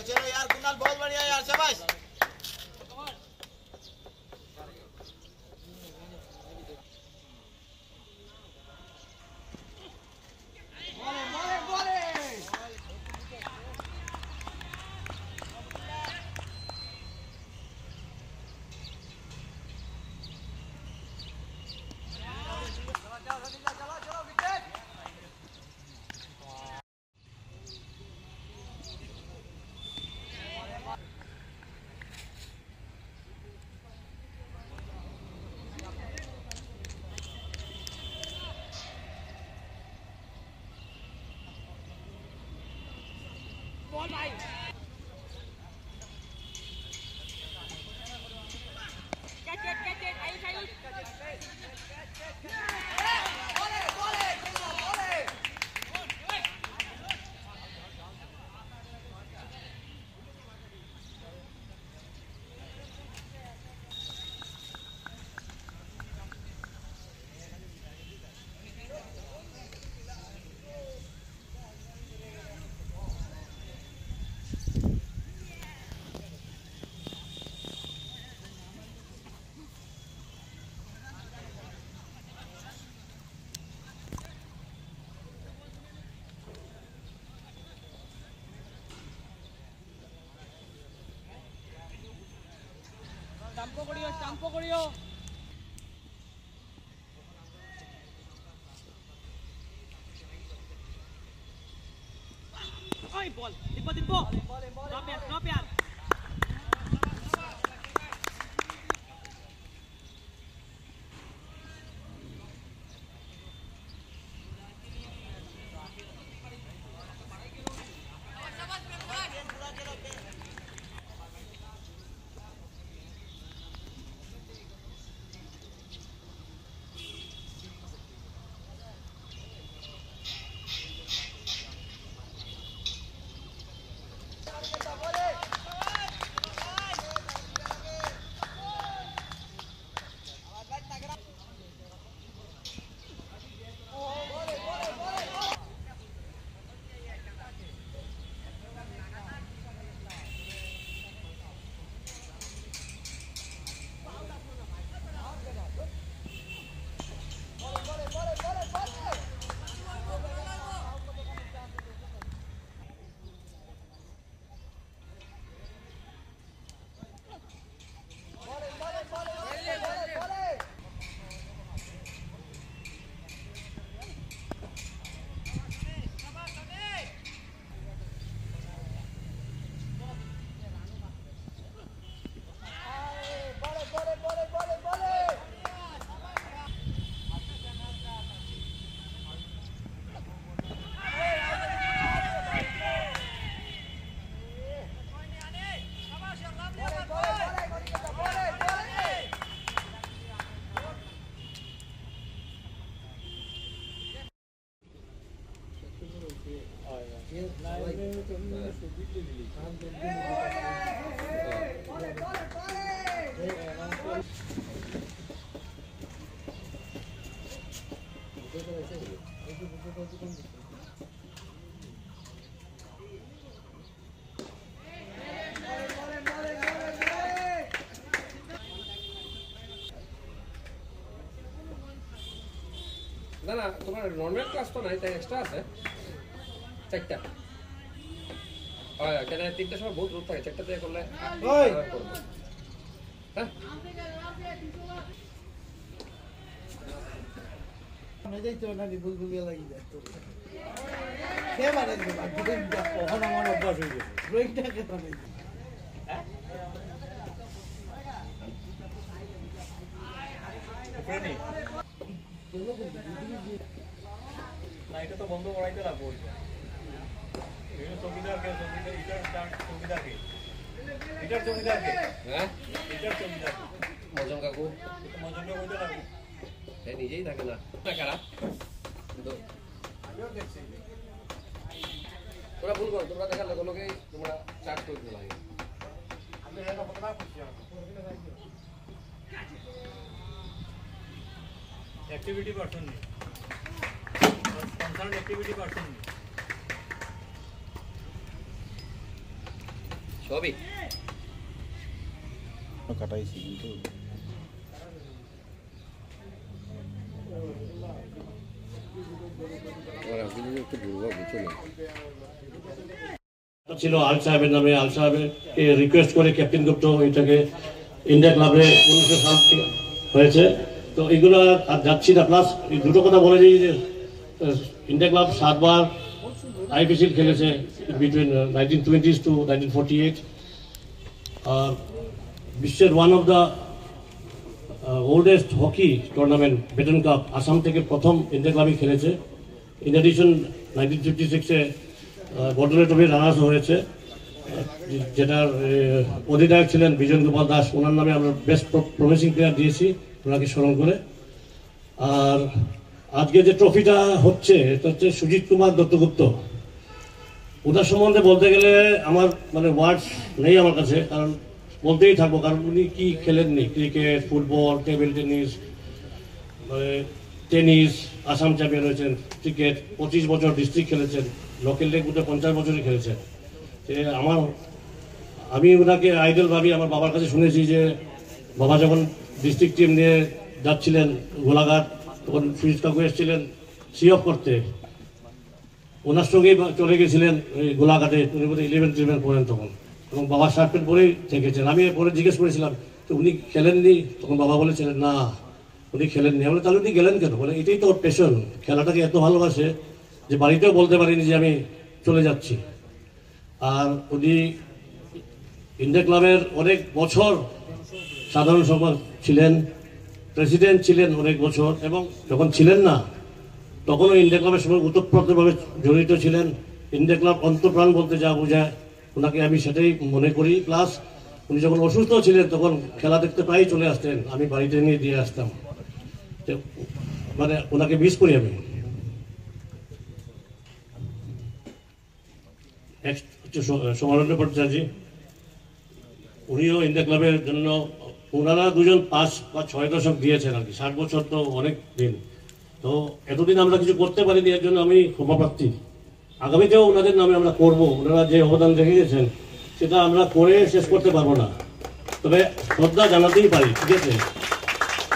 चलो यार कुणाल बहुत बढ़िया यार शाबाश ball भाई catch it Ayush Tampo koriyo Oi ball Dimpo drop yaar না না তোমার নর্মাল ক্লাস তো নাই তাই এক্সট্রা আছে চারটা কেন তিনটার সময় বহুত রোদ থাকে চারটা থেকে করলে হ্যাঁ কে মানে উপরে না, এটা তো বন্ধ করাইতে লাগবো। চৌকিদারকে চৌকিদারকে এটার চৌকিদারকে হ্যাঁ এটার চৌকিদারকে মজন কাকু মজনকে বইতে লাগবো। সে নিজেই থাকে না কারা কিন্তু তোরা ভুল করো, তোমরা দেখার লোক লোকেই তোমরা চার্জ করে দিতে লাগে। অ্যাক্টিভিটি পারসন নেই, কনসার্ন অ্যাক্টিভিটি পারসন নেই। সবই কাটাইছি কিন্তু একটু দুর্বল বুঝছো না ছিল আল সাহেবের নামে, আল সাহেবকে রিকোয়েস্ট করে ক্যাপ্টেন গুপ্ত এটাকে ইন্ডিয়া ক্লাবে 1900 সাল থেকে হয়েছে। তো এগুলো আর যাচ্ছি না। প্লাস এই দুটো কথা বলে যাই যে ইন্ডিয়া ক্লাব 7 বার আইপিসি খেলেছে বিটুইন 1920s টু 1948। আর বিশ্বের one of the oldest hockey tournament button cup Assam থেকে প্রথম ইন্ডিয়া ক্লাবই খেলেছে। ইন এডিশন 1956-এ বটলে ট্রফি রানার্স হয়েছে, যেটার অধিনায়ক ছিলেন বিজন গোপাল দাস। ওনার নামে আমরা বেস্ট প্রমিসিং প্লেয়ার দিয়েছি ওনাকে স্মরণ করে। আর আজকে যে ট্রফিটা হচ্ছে এটা হচ্ছে সুজিত কুমার দত্তগুপ্ত। ওনার সম্বন্ধে বলতে গেলে আমার মানে ওয়ার্ডস নেই আমার কাছে, কারণ বলতেই থাকবো। কারণ উনি কি খেলেননি, ক্রিকেট, ফুটবল, টেবিল টেনিস, মানে টেনিস আসাম চ্যাম্পিয়ন হয়েছেন, ক্রিকেট 25 বছর ডিস্ট্রিক্ট খেলেছেন, লোকাল লিগ 50 বছরই খেলেছেন। আমি ওনাকে আইডল ভাবি। আমার বাবার কাছে শুনেছি যে বাবা যখন ডিস্ট্রিক্ট টিম নিয়ে যাচ্ছিলেন গোলাঘাট, তখন সুজিত কাকু এসেছিলেন সি অফ করতে, ওনার সঙ্গেই চলে গেছিলেন ওই গোলাঘাটে। উনি বোধহয় 11-12 পড়েন তখন, এবং বাবার শার্ট প্যান্ট পরেই থেকেছেন। আমি পরে জিজ্ঞেস করেছিলাম তো উনি খেলেননি, তখন বাবা বলেছিলেন না উনি খেলেননি। আমরা তাহলে উনি গেলেন কেন? বলে এটাই তো ওর প্যাশন, খেলাটাকে এত ভালোবাসে যে বাড়িতেও বলতে পারিনি যে আমি চলে যাচ্ছি। আর উনি ইন্ডিয়া ক্লাবের অনেক বছর সাধারণ সম্পাদক ছিলেন, প্রেসিডেন্ট ছিলেন অনেক বছর, এবং যখন ছিলেন না তখনও ইন্ডিয়া ক্লাবের সঙ্গে ওতপ্রোতভাবে জড়িত ছিলেন। ইন্ডিয়া ক্লাব অন্তপ্রাণ বলতে যা বোঝায় ওনাকে আমি সেটাই মনে করি। প্লাস উনি যখন অসুস্থ ছিলেন তখন খেলা দেখতে প্রায়ই চলে আসতেন, আমি বাড়িতে নিয়ে দিয়ে আসতাম। মানে ওনাকে মিস করি আমি। সমারণ্য ভট্টাচার্য, উনিও ইন্ডিয়া ক্লাবের জন্য ওনারা দুজন 5 বা 6 দশক দিয়েছেন আর কি। 60 বছর তো অনেক দিন। তো এতদিন আমরা কিছু করতে পারিনি, এর জন্য আমি ক্ষমাপ্রার্থী। আগামীতেও ওনাদের নামে আমরা করব। ওনারা যে অবদান রেখে গেছেন সেটা আমরা করে শেষ করতে পারবো না, তবে শ্রদ্ধা জানাতেই পারি, ঠিক আছে।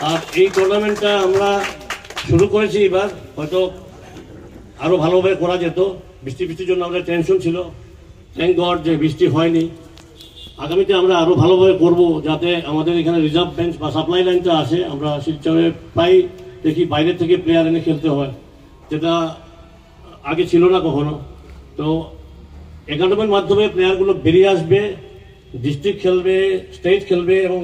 আর এই টুর্নামেন্টটা আমরা শুরু করেছি এবার, হয়তো আরও ভালোভাবে করা যেত। বৃষ্টির জন্য আমাদের টেনশন ছিল, থ্যাংক গড যে বৃষ্টি হয়নি। আগামীতে আমরা আরও ভালোভাবে করব, যাতে আমাদের এখানে রিজার্ভ বেঞ্চ বা সাপ্লাই লাইনটা আসে। আমরা শিলচরে প্রায় দেখি বাইরে থেকে প্লেয়ার এনে খেলতে হয়, যেটা আগে ছিল না কখনো। তো একাডেমির মাধ্যমে প্লেয়ারগুলো বেরিয়ে আসবে, ডিস্ট্রিক্ট খেলবে, স্টেট খেলবে এবং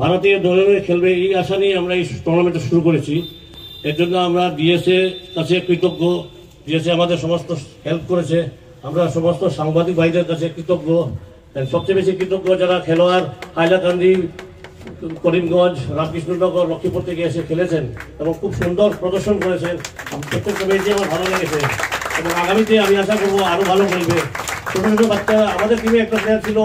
ভারতীয় দলে খেলবে। এই আশা নিয়ে আমরা এই টুর্নামেন্টটা শুরু করেছি। এর জন্য আমরা ডিএসএ কাছে কৃতজ্ঞ। ডিএসএ আমাদের সমস্ত হেল্প করেছে। আমরা সমস্ত সাংবাদিক ভাইদের কাছে কৃতজ্ঞ। সবচেয়ে বেশি কৃতজ্ঞ যারা খেলোয়াড় হাইলাকান্দি, করিমগঞ্জ, রামকৃষ্ণনগর, লক্ষ্মীপুর থেকে এসে খেলেছেন এবং খুব সুন্দর প্রদর্শন করেছেন। প্রত্যেকটা ম্যাচে আমার ভালো লেগেছে এবং আগামীতে আমি আশা করবো আরও ভালো খেলবে। ছোটো ছোটো বাচ্চা, আমাদের টিমে একটা প্লেয়ার ছিল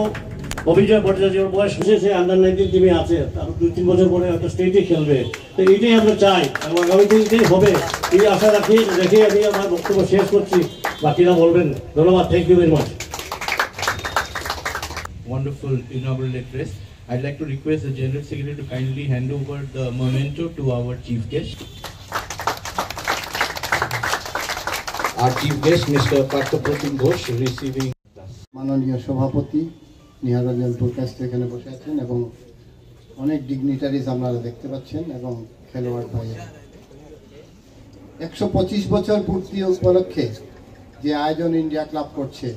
অভিজয় ভট্টাচার্য, বয়স শেষে আন্ডার-19 টিমে আছে, আর 2-3 বছর পরে হয়তো স্টেটে খেলবে। তো এইটাই আমরা চাই এবং আগামীতে এটাই হবে, এই আশা রেখে আমি আমার বক্তব্য শেষ করছি। বাকিরা বলবেন। ধন্যবাদ। Thank you very much. Wonderful inaugural address. I'd like to request the General Secretary to kindly hand over the memento to our chief guest. Our chief guest, Mr. Parthapratim Ghosh, receiving. মাননীয় সভাপতি নিহারঞ্জন পুরকাস্ত এখানে বসে আছেন এবং অনেক dignitaries আপনারা দেখতে পাচ্ছেন এবং খেলোয়াড় ভাইয়েরা। 125 বছর পূর্তি উপলক্ষে যে আয়োজন ইন্ডিয়া ক্লাব করছে,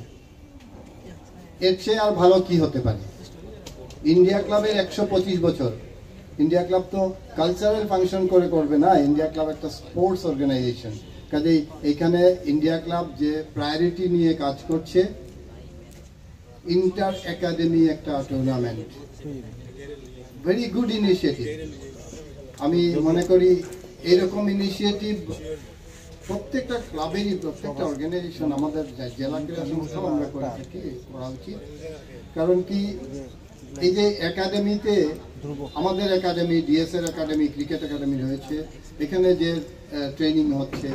এর চেয়ে আর ভালো কি হতে পারে। ইন্ডিয়া ক্লাবের 125 বছর ইন্ডিয়া ক্লাব তো কালচারাল ফাংশন করে করবে না, ইন্ডিয়া ক্লাব একটা স্পোর্টস অর্গানাইজেশন। কাজেই এখানে ইন্ডিয়া ক্লাব যে প্রায়োরিটি নিয়ে কাজ করছে, ইন্টার একাডেমি একটা টুর্নামেন্ট, ভেরি গুড ইনিশিয়েটিভ। আমি মনে করি এরকম ইনিশিয়েটিভ প্রত্যেকটা ক্লাবেরই, প্রত্যেকটা অর্গানাইজেশন, আমাদের জেলা ক্রীড়া সংস্থাও আমরা করে থাকি, করা উচিত। কারণ কি, এই যে একাডেমিতে আমাদের একাডেমি, ডিএসএর একাডেমি, ক্রিকেট একাডেমি রয়েছে, এখানে যে ট্রেনিং হচ্ছে,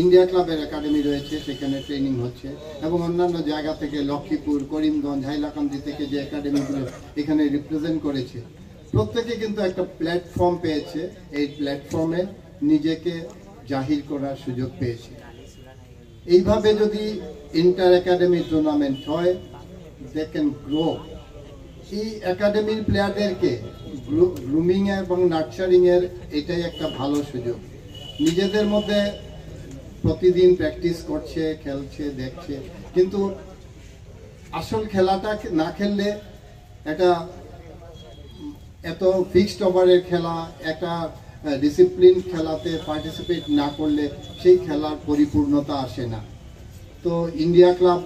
ইন্ডিয়া ক্লাবের একাডেমি রয়েছে, সেখানে ট্রেনিং হচ্ছে, এবং অন্যান্য জায়গা থেকে লক্ষ্মীপুর, করিমগঞ্জ, হাইলাকান্দি থেকে যে একাডেমিগুলো এখানে রিপ্রেজেন্ট করেছে, প্রত্যেকে কিন্তু একটা প্ল্যাটফর্ম পেয়েছে, এই প্ল্যাটফর্মে নিজেকে জাহির করার সুযোগ পেয়েছে। এইভাবে যদি ইন্টার একাডেমি টুর্নামেন্ট হয়, দে ক্যান গ্রো। এই একাডেমির প্লেয়ারদেরকে গ্রুমিং এবং নার্চারিং এর এটাই একটা ভালো সুযোগ। নিজেদের মধ্যে প্রতিদিন প্র্যাকটিস করছে, খেলছে, দেখছে, কিন্তু আসল খেলাটা না খেললে, এটা এত ফিক্সড ওভারের খেলা, একটা ডিসিপ্লিন খেলাতে পার্টিসিপেট না করলে সেই খেলার পরিপূর্ণতা আসে না। তো ইন্ডিয়া ক্লাব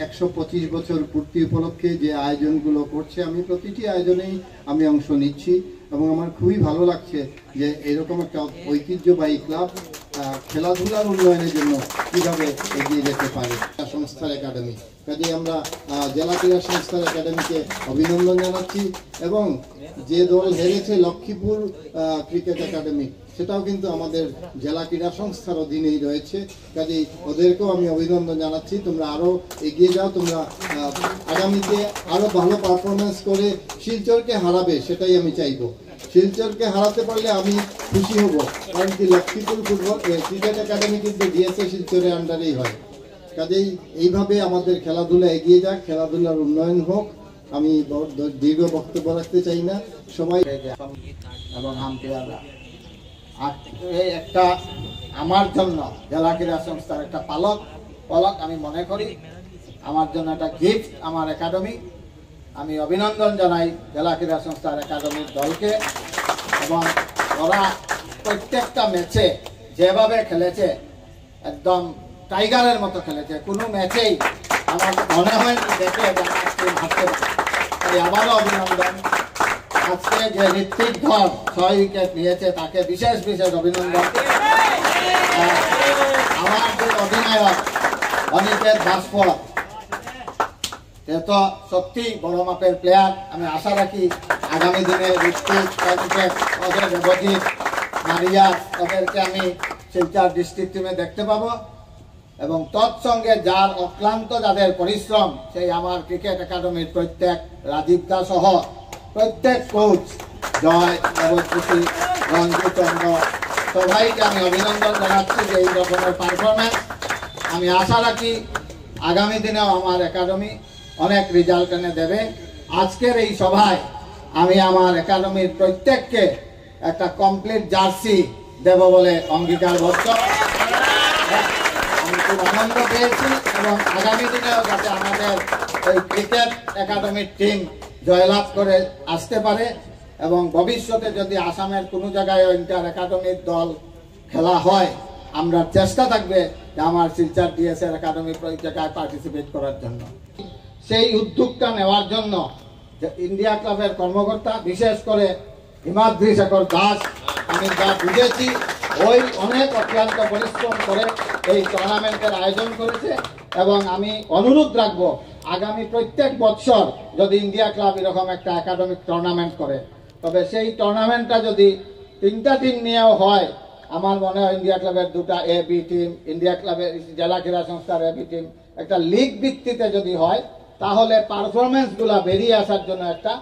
125 বছর পূর্তি উপলক্ষে যে আয়োজনগুলো করছে, আমি প্রতিটি আয়োজনেই আমি অংশ নিচ্ছি, এবং আমার খুবই ভালো লাগছে যে এরকম একটা ঐতিহ্যবাহী ক্লাব খেলাধুলার উন্নয়নের জন্য কিভাবে এগিয়ে যেতে পারে। সংস্থার একাডেমি, কাজে আমরা জেলা ক্রীড়া সংস্থার একাডেমিকে অভিনন্দন জানাচ্ছি, এবং যে দল হেরেছে লক্ষ্মীপুর ক্রিকেট একাডেমি, সেটাও কিন্তু আমাদের জেলা ক্রীড়া সংস্থার অধীনেই রয়েছে, কাজেই ওদেরকেও আমি অভিনন্দন জানাচ্ছি। তোমরা আরও এগিয়ে যাও, তোমরা আগামীতে আরও ভালো পারফরমেন্স করে শিলচরকে হারাবে, সেটাই আমি চাইবো। শিলচরকে হারাতে পারলে আমি খুশি হব, কারণ কি লক্ষ্মীপুর ফুটবল ক্রিকেট একাডেমি কিন্তু ডিএসএ শিলচরের আন্ডারেই হয়। কাজেই এইভাবে আমাদের খেলাধুলা এগিয়ে যাক, খেলাধুলার উন্নয়ন হোক। আমি দীর্ঘ বক্তব্য রাখতে চাই না, সবাই এবং আম্পায়াররা এই একটা আমার জন্য জেলা ক্রীড়া সংস্থার একটা পলক আমি মনে করি, আমার জন্য একটা গিফট আমার একাডেমি। আমি অভিনন্দন জানাই জেলা ক্রীড়া সংস্থার একাডেমির দলকে, এবং ওরা প্রত্যেকটা ম্যাচে যেভাবে খেলেছে, একদম টাইগারের মতো খেলেছে। কোনো ম্যাচেই আমার মনে হয় দেখে হারতে পারে। তাই আবারও অভিনন্দন। আজকে যে ঋত্বিক ধর 6 উইকেট নিয়েছে, তাকে বিশেষ অভিনন্দন। আমার যে অধিনায়ক অনিকেত ভাস্কর, সে তো সত্যি বড় মাপের প্লেয়ার। আমি আশা রাখি আগামী দিনে ঋত্বিক, অনিকেত, ওদের দেবজিৎ, মারিয়া, ওদেরকে আমি শিলচর ডিস্ট্রিক্ট টিমে দেখতে পাবো, এবং তৎসঙ্গে যার অক্লান্ত যাদের পরিশ্রম, সেই আমার ক্রিকেট একাডেমির প্রত্যেক রাজীব দা সহ প্রত্যেক কোচ, জয়, দেবজ্যোতি, রঞ্জিত চন্দ্র, সবাইকে আমি অভিনন্দন জানাচ্ছি যে এই রকমের পারফরমেন্স। আমি আশা রাখি আগামী দিনেও আমার একাডেমি অনেক রেজাল্ট এনে দেবে। আজকের এই সভায় আমি আমার একাডেমির প্রত্যেককে একটা কমপ্লিট জার্সি দেব বলে অঙ্গীকারবদ্ধ। আমি খুব আনন্দ পেয়েছি, এবং আগামী দিনেও যাতে আমাদের এই ক্রিকেট একাডেমির টিম জয়লাভ করে আসতে পারে, এবং ভবিষ্যতে যদি আসামের কোনো জায়গায় ইন্টার একাডেমির দল খেলা হয়, আমরা চেষ্টা থাকবে যে আমার শিলচর ডিএসএর একাডেমির ওই জায়গায় পার্টিসিপেট করার জন্য। সেই উদ্যোগটা নেওয়ার জন্য ইন্ডিয়া ক্লাবের কর্মকর্তা, বিশেষ করে হিমাদ্রি শেখর দাস, আমি যা বুঝেছি, ওই অনেক অক্লান্ত পরিশ্রম করে এই টুর্নামেন্টের আয়োজন করেছে, এবং আমি অনুরোধ রাখবো আগামী প্রত্যেক বছর যদি ইন্ডিয়া ক্লাব এরকম একটা একাডেমিক টুর্নামেন্ট করে, তবে সেই টুর্নামেন্টটা যদি 3টা টিম নিয়েও হয়, আমার মনে হয় ইন্ডিয়া ক্লাবের 2টা AB টিম, ইন্ডিয়া ক্লাবের জেলা ক্রীড়া সংস্থার AB টিম, একটা লিগ ভিত্তিতে যদি হয়, তাহলে পারফরমেন্সগুলা বেরিয়ে আসার জন্য একটা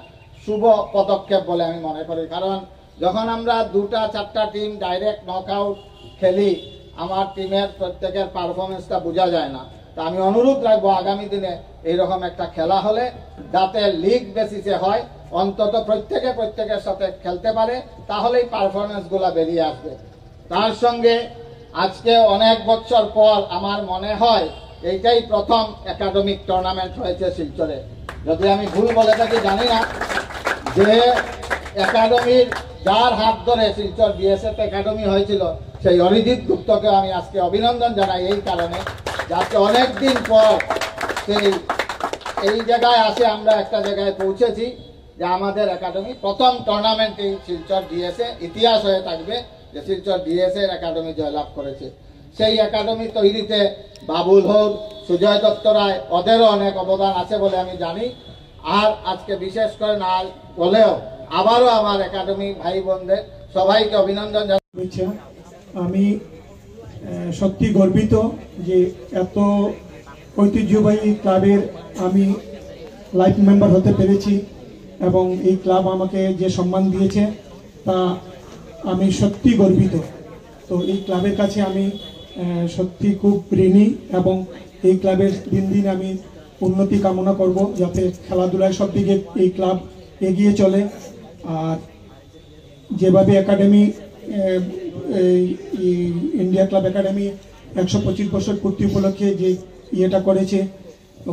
শুভ পদক্ষেপ বলে আমি মনে করি। কারণ যখন আমরা 2টা 4টা টিম ডাইরেক্ট নকআউট খেলি, আমার টিমের প্রত্যেকের পারফরমেন্সটা বোঝা যায় না। তা আমি অনুরোধ রাখবো আগামী দিনে এইরকম একটা খেলা হলে যাতে লিগ বেসিসে হয়, অন্তত প্রত্যেকের সাথে খেলতে পারে, তাহলেই পারফরমেন্সগুলা বেরিয়ে আসবে। তার সঙ্গে আজকে অনেক বছর পর আমার মনে হয় এইটাই প্রথম একাডেমিক টুর্নামেন্ট হয়েছে শিলচরে। যদি আমি ভুল বলে থাকি জানি না, যে একাডেমির যার হাত ধরে শিলচর বিএসএফ একাডেমি হয়েছিল সেই অরিজিৎ গুপ্তকে আমি আজকে অভিনন্দন জানাই এই কারণে যে আজকে অনেকদিন পর সেই এই জায়গায় আসে আমরা একটা জায়গায় পৌঁছেছি যে আমাদের একাডেমি প্রথম টুর্নামেন্টে শিলচর ডিএসএ ইতিহাস হয়ে থাকবে যে শিলচর ডিএসএ একাডেমি জয়লাভ করেছে। সেই একাডেমি তৈরিতে বাবুল হোক, সুজয় দত্ত রায়, ওদেরও অনেক অবদান আছে বলে আমি জানি। আর আজকে বিশেষ করে না বলেও আবারও আমার একাডেমি ভাই বোনদের সবাইকে অভিনন্দন জানাচ্ছি। আমি সত্যি গর্বিত যে এত ঐতিহ্যবাহী ক্লাবের আমি লাইফ মেম্বার হতে পেরেছি এবং এই ক্লাব আমাকে যে সম্মান দিয়েছে তা আমি সত্যি গর্বিত। তো এই ক্লাবের কাছে আমি সত্যি খুব ঋণী এবং এই ক্লাবের দিন দিন আমি উন্নতি কামনা করব যাতে খেলাধুলায় সব দিকে এই ক্লাব এগিয়ে চলে। আর যেভাবে একাডেমি ইন্ডিয়া ক্লাব একাডেমি 125 বছর পূর্তি উপলক্ষে যে ইয়েটা করেছে,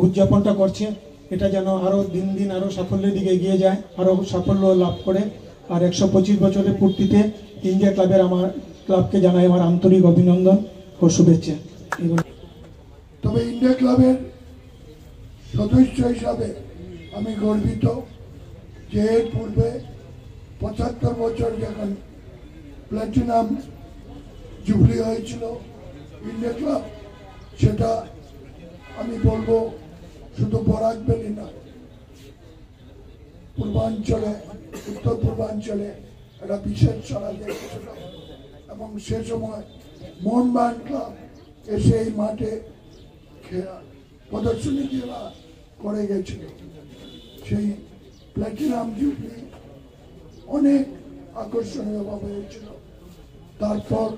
উদযাপনটা করছে, এটা যেন আরও দিন দিন আরও সাফল্যের দিকে এগিয়ে যায়, আরও সাফল্য লাভ করে। আর 125 বছরের পূর্তিতে ইন্ডিয়া ক্লাবের আমার ক্লাবকে জানাই আমার আন্তরিক অভিনন্দন ও শুভেচ্ছা। তবে ইন্ডিয়া ক্লাবের সদস্য হিসাবে আমি গর্বিত যে এর পূর্বে 75 বছর যখন প্ল্যাটিনাম জুবলি হয়েছিল ইন্ডিয়া ক্লাব, সেটা আমি বলবো শুধু বরাক ভ্যালি না, পূর্বাঞ্চলে, উত্তর পূর্বাঞ্চলে একটা বিশেষ সাড়া দেখেছিল। এবং সে সময় মোহনবাগান ক্লাব এসে এই মাঠে প্রদর্শনী খেলা করে গেছিল। সেই প্ল্যাটিনাম জুবলি অনেক আকর্ষণীয়ভাবে হয়েছিল। তারপর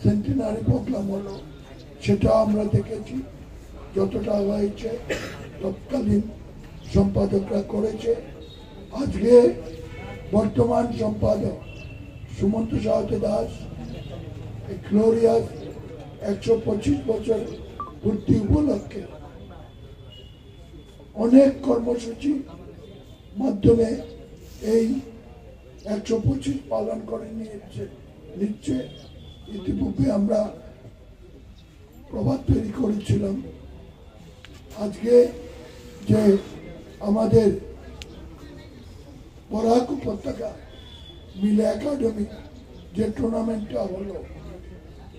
সেন্টিনারি প্রোগ্রাম হলো, সেটা আমরা দেখেছি। যতটা হয়েছে তৎকালীন সম্পাদকরা করেছে। আজকে বর্তমান সম্পাদক সুমন্ত সাহতে দাস গ্লোরিয়াস 125 বছর পূর্তি উপলক্ষে অনেক কর্মসূচি মাধ্যমে এই 125 পালন করে নিচ্ছে। ইতিপূর্বে আমরা প্রভাত তৈরি করেছিলাম। আজকে যে আমাদের বরাক উপত্যকা মিলে একাডেমি যে টুর্নামেন্টটা হলো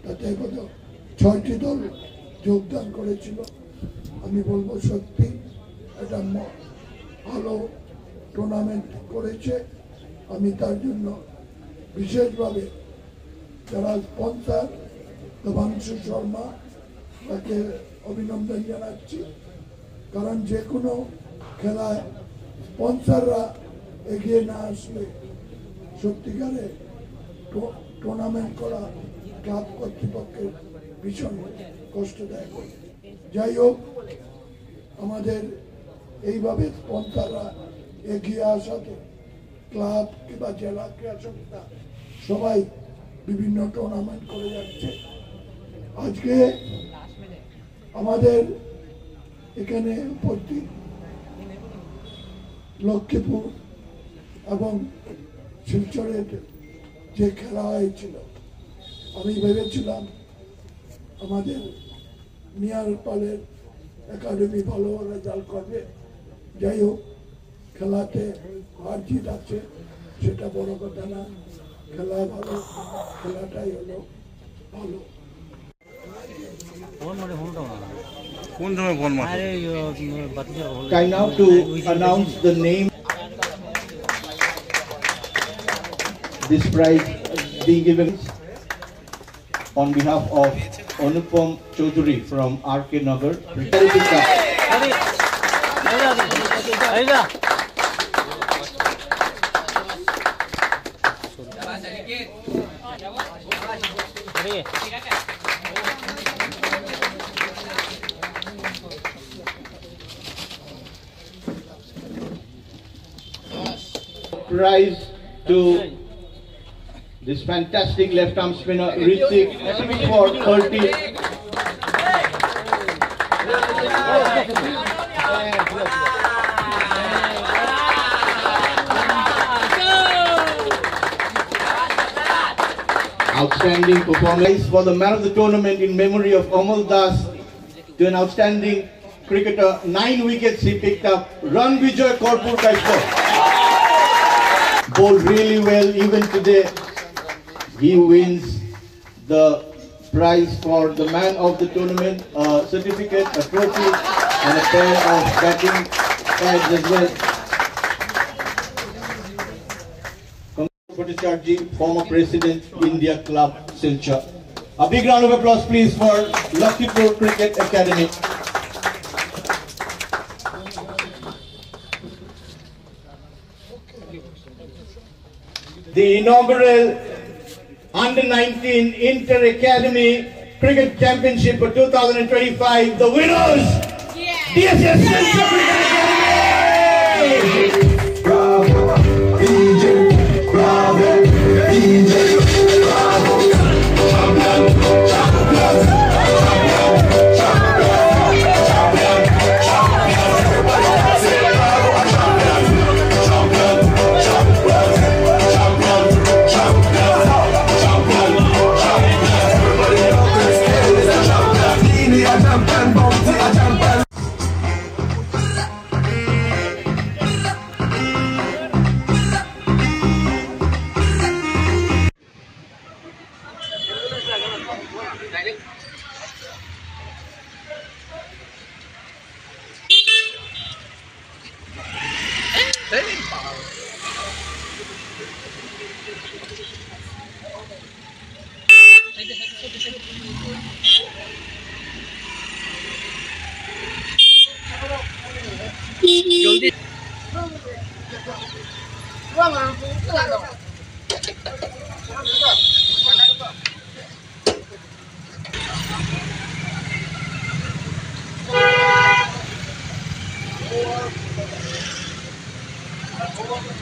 তাতে কত 6টি দল যোগদান করেছিল। আমি বলবো সত্যি এটা ভালো টুর্নামেন্ট করেছে। আমি তার জন্য বিশেষভাবে যারা স্পন্সর দেবাংশু শর্মা তাকে অভিনন্দন জানাচ্ছি। কারণ যে কোনো খেলায় স্পন্সররা এগিয়ে না আসলে সত্যিকারে টুর্নামেন্ট করা ক্লাব কর্তৃপক্ষের ভীষণ কষ্টদায়ক। যাই হোক, আমাদের এইভাবে স্পন্সররা এগিয়ে আসাতে ক্লাব কিংবা জেলা ক্রীড়া সংস্থা সবাই বিভিন্ন টুর্নামেন্ট করে যাচ্ছে। আজকে আমাদের এখানে উপস্থিত লক্ষ্মীপুর এবং শিলচরের যে খেলা হয়েছিল, আমি ভেবেছিলাম আমাদের নিয়ারপালের একাডেমি ভালো রেজাল্ট করবে। যাই হোক, খেলাতে হার জিত আছে, সেটা বড় কথা না। খেলা ভালো, খেলাটাই হলো ভালো। I now to announce the name. This prize being given on behalf of Anupam Chaudhary from RK Nagar. Prize to this fantastic left arm spinner Ritik for 30. outstanding performance. For the man of the tournament in memory of Amal Das, to an outstanding cricketer, 9 wickets he picked up. Ranvijay Korpur Kaishko bowled really well even today. He wins the prize for the man of the tournament, a certificate, a trophy, and a pair of batting pads as well. Bhattacharjee, former president, India Club, Silchar. A big round of applause, please, for Luckipur Cricket Academy. The inaugural Under-19 Inter-Academy Cricket Championship for 2025. The winners, DSS Silchar Cricket Academy! Bravo, DJ, bravo, DJ, bravo, champion, champion, Over.